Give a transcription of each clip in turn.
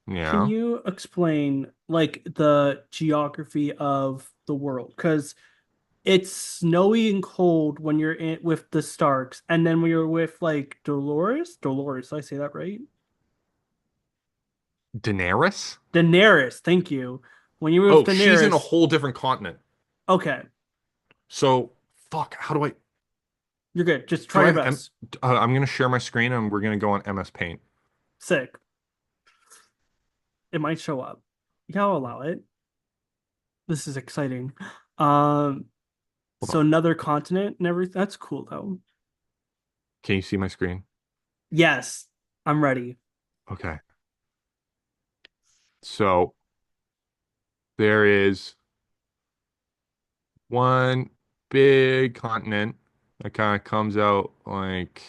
Can Yeah. you explain like the geography of the world? Because it's snowy and cold when you're in with the Starks, and then when you're with like Dolores, did I say that right? Daenerys? Daenerys, thank you. When you're with Oh, she's in a Daenerys, whole different continent. okay, So, fuck, how do I you're good. Just try do I your have M best. I'm gonna share my screen and we're gonna go on MS Paint. Sick. It might show up. Yeah, I'll allow it. This is exciting. Um, Hold so on. another continent and everything. That's cool though. Can you see my screen? Yes, I'm ready. Okay. So there is one big continent that kind of comes out like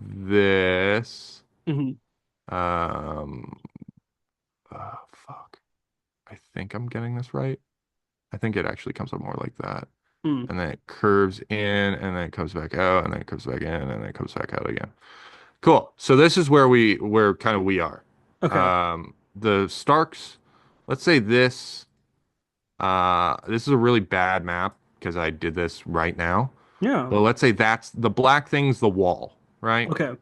this. Hmm. Um, fuck. I think I'm getting this right. I think it actually comes up more like that. Mm. And then it curves in, and then it comes back out, and then it comes back in, and then it comes back out again. Cool. So this is where kind of we are. Okay. The Starks, let's say this is a really bad map because I did this right now. Yeah. But let's say that's the black thing's the wall, right? Okay.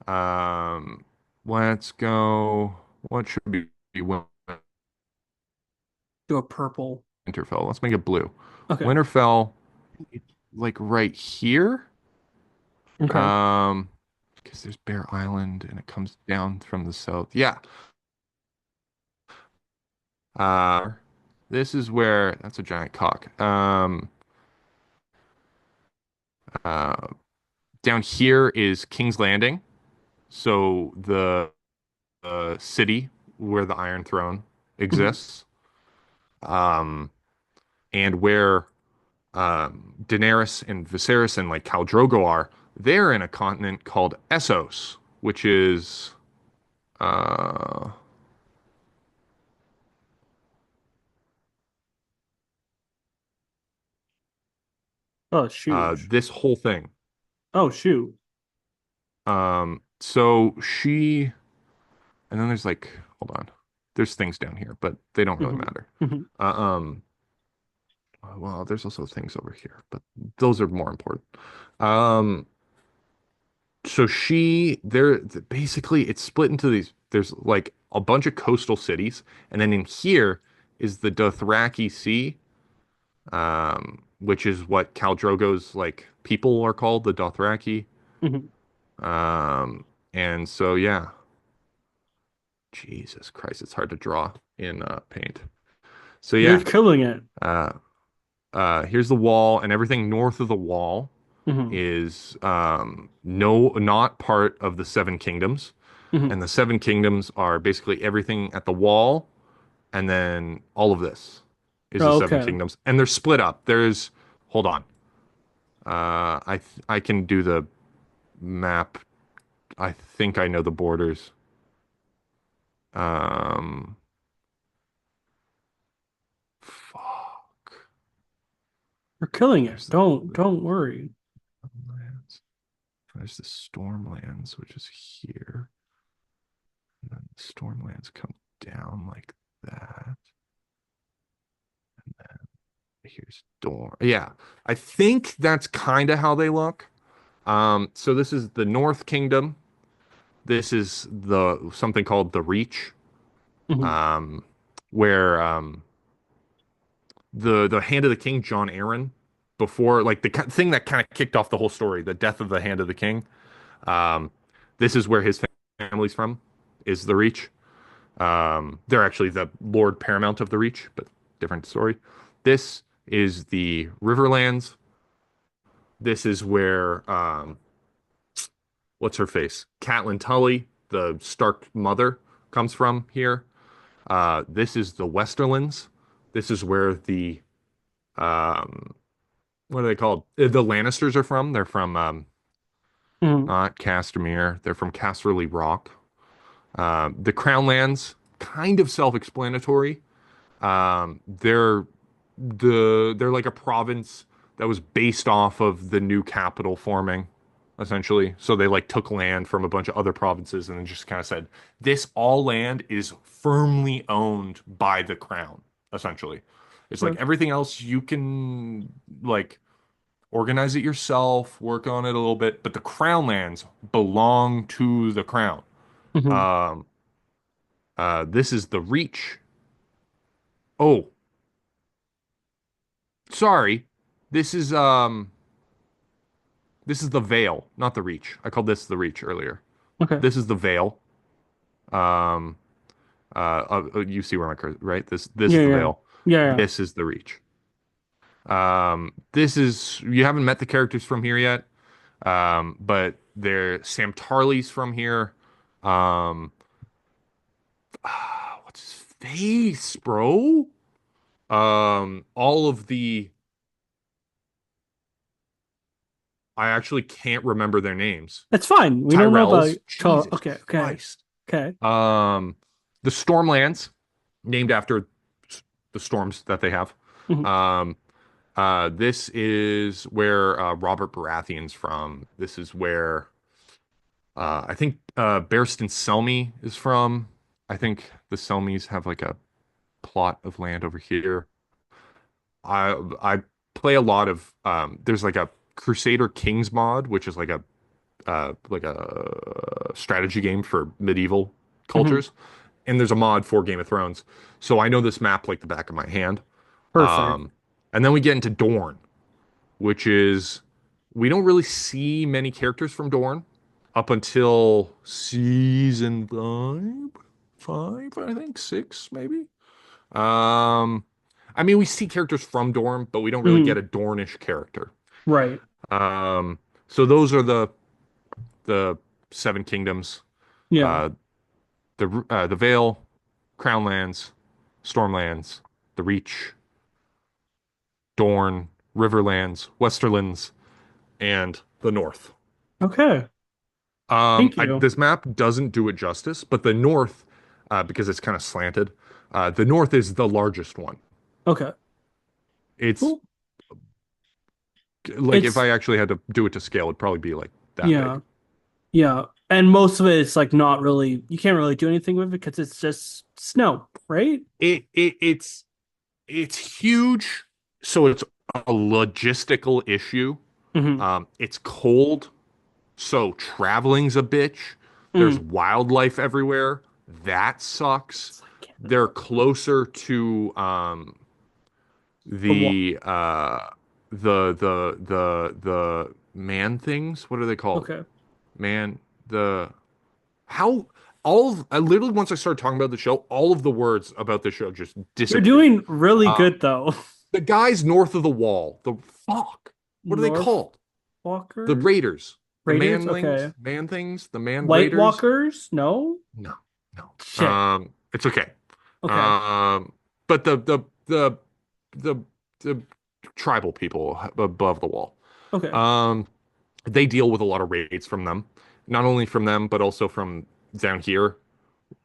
Um, let's go. What should be Do a purple. Winterfell? Let's make it blue. Okay. Winterfell, like right here. Okay. Um, because there's Bear Island and it comes down from the south. Yeah. Uh, this is where that's a giant cock. Uh, Down here is King's Landing. So the city where the Iron Throne Hmm. exists, and where Daenerys and Viserys and like Khal Drogo are, they're in a continent called Essos, which is uh, Oh, it's huge. this whole thing. Oh, shoot. So she, and then there's like, hold on, there's things down here, but they don't really Hmm. matter. Hmm. Uh, um, well, there's also things over here, but those are more important. Um, so basically it's split into these. There's like a bunch of coastal cities, and then in here is the Dothraki Sea, which is what Khal Drogo's like people are called, the Dothraki. Hmm. And so yeah, Jesus Christ, it's hard to draw in paint. So You're yeah, killing it. uh, here's the wall, and everything north of the wall Hmm. is not part of the Seven Kingdoms. Hmm. And the Seven Kingdoms are basically everything at the wall, and then all of this is the Oh, Seven okay. Kingdoms, and they're split up. Hold on, I can do the map. I think I know the borders. Um, fuck. You're killing it. There's Don't worry. lands. There's the Stormlands, which is here, and then the Stormlands come down like that. Here's Dorne. Yeah, I think that's kind of how they look. So this is the North Kingdom. This is the something called the Reach, Hmm. where the Hand of the King, John Arryn, before like the thing that kind of kicked off the whole story, the death of the Hand of the King. Um, this is where his family's from, is the Reach. They're actually the Lord Paramount of the Reach, but different story. This is the Riverlands. This is where what's her face? Catelyn Tully, the Stark mother, comes from here. This is the Westerlands. This is where the um, what are they called? The Lannisters are from. They're from Hmm. not Castamere. They're from Casterly Rock. The Crownlands, kind of self-explanatory. They're they're like a province that was based off of the new capital forming. essentially. So they like took land from a bunch of other provinces and then just kind of said, this all land is firmly owned by the crown, essentially. It's like Okay. everything else you can like organize it yourself, work on it a little bit, but the crown lands belong to the crown. Hmm. Um, this is the Reach. Oh, sorry. This is um this is the Veil, not the Reach. I called this the Reach earlier. Okay. This is the Veil. Um, you see where my cursor, right? This Yeah, is the yeah. Veil. Yeah, yeah. This is the Reach. This is you haven't met the characters from here yet. But they're Sam Tarley's from here. Um, what's his face, bro? All of the I actually can't remember their names. It's fine. We don't know about Tyrells, Char. Jesus Okay, okay, Christ. okay. Um, the Stormlands, named after the storms that they have. Hmm. Um, this is where Robert Baratheon's from. This is where I think Barristan Selmy is from. I think the Selmys have like a plot of land over here. I play a lot of there's like a Crusader Kings mod, which is like a strategy game for medieval Hmm. cultures, and there's a mod for Game of Thrones. So I know this map like the back of my hand. Perfect. Um, and then we get into Dorne, which is we don't really see many characters from Dorne up until season five, I think, six, maybe. Um, I mean, we see characters from Dorne, but we don't really get Hmm. a Dornish character. Right. Um, so those are the Seven Kingdoms, Yeah. uh, the Vale, Crownlands, Stormlands, the Reach, Dorne, Riverlands, Westerlands, and the North. Okay. Thank you. This map doesn't do it justice, but the North, because it's kind of slanted, the North is the largest one. Okay. It's Cool. like if It's I actually had to do it to scale, it'd probably be like that big. yeah. Yeah. And most of it is like not really you can't really do anything with it because it's just snow, right? It's huge, so it's a logistical issue. Hmm. It's cold, so traveling's a bitch. There's Mm. wildlife everywhere. That sucks. It's like They're Canada. closer to The wall. the the man things. What are they called? Okay. Man, the how all of, I literally once I started talking about the show, all of the words about the show just You're disappeared. doing really Um, good though. the guys north of the wall, the fuck, what are they North called? The Walker Raiders, the Raiders. Okay. manlings, man things, the man White raiders. Walkers? No. No, no. Shit. It's okay. Okay. Um, but the the tribal people above the wall. Okay. Um, they deal with a lot of raids from them, not only from them, but also from down here.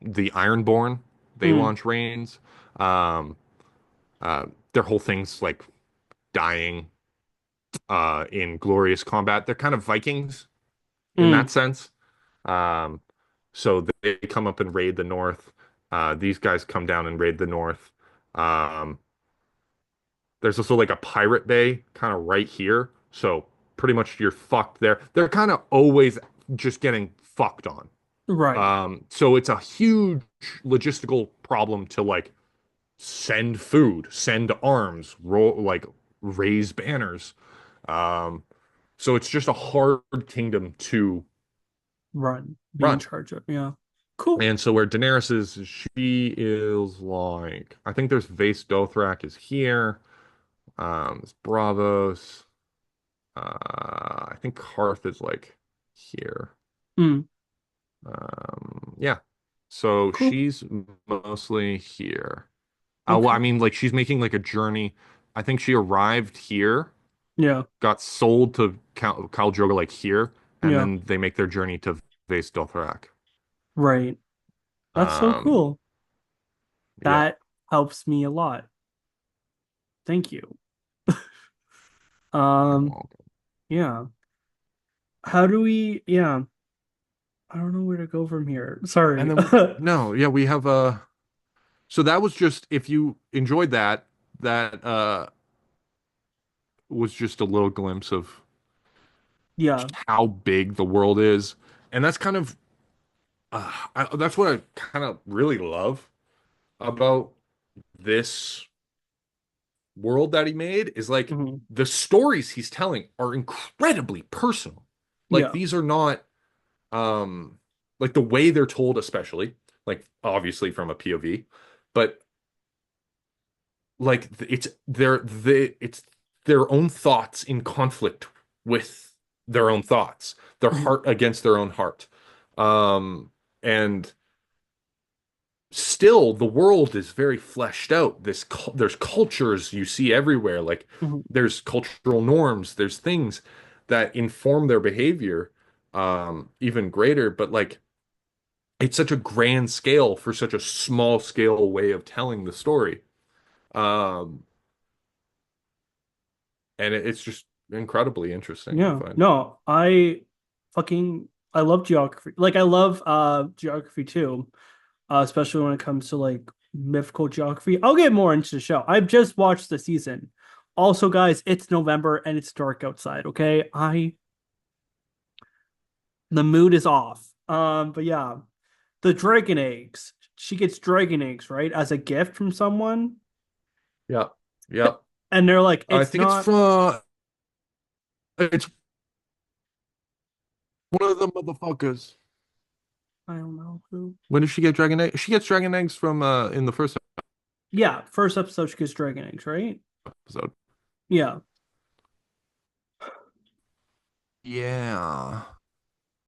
The Ironborn, they Mm. launch raids. Um, their whole thing's like dying in glorious combat. They're kind of Vikings in that Mm. sense. Um, so they come up and raid the north. These guys come down and raid the north. Um, there's also like a pirate bay kind of right here. So pretty much you're fucked there. They're kind of always just getting fucked on. Right. So it's a huge logistical problem to like send food, send arms, roll like raise banners. Um, so it's just a hard kingdom to Run. Be in run. charge of. Yeah. Cool. And so where Daenerys is, she is like, I think there's Vace Dothrak is here. There's Bravos. I think Karth is like here. Mm. Yeah. So Cool. she's mostly here. Well, I Okay. mean, like she's making like a journey. I think she arrived here, Yeah. got sold to Khal Drogo like here, and Yeah. then they make their journey to Vace Dothrak. Right. That's so Um, cool. yeah. That helps me a lot. Thank you. Um, yeah. how do we, yeah, I don't know where to go from here. And Sorry. then no, yeah, we have so that was just if you enjoyed that, that was just a little glimpse of Yeah. how big the world is. And that's kind of that's what I kind of really love about this world that he made is like Hmm. the stories he's telling are incredibly personal. Like Yeah. these are not um like the way they're told, especially like obviously from a POV, but like it's their own thoughts in conflict with their own thoughts, their Hmm. heart against their own heart. And still the world is very fleshed out. There's cultures you see everywhere. Like Hmm. there's cultural norms, there's things that inform their behavior even greater, but like it's such a grand scale for such a small scale way of telling the story. Um, and it's just incredibly interesting, I Yeah. find. No, I love geography. Like I love geography too. Especially when it comes to like mythical geography. I'll get more into the show. I've just watched the season. Also, guys, it's November and it's dark outside, okay? I The mood is off. But yeah, the dragon eggs. She gets dragon eggs, right? As a gift from someone. Yeah. Yeah. And they're like, I it's think it's not, from it's one of the motherfuckers. I don't know who. When does she get dragon eggs? She gets dragon eggs from in the first Yeah, first episode she gets dragon eggs, right? episode. Yeah. Yeah.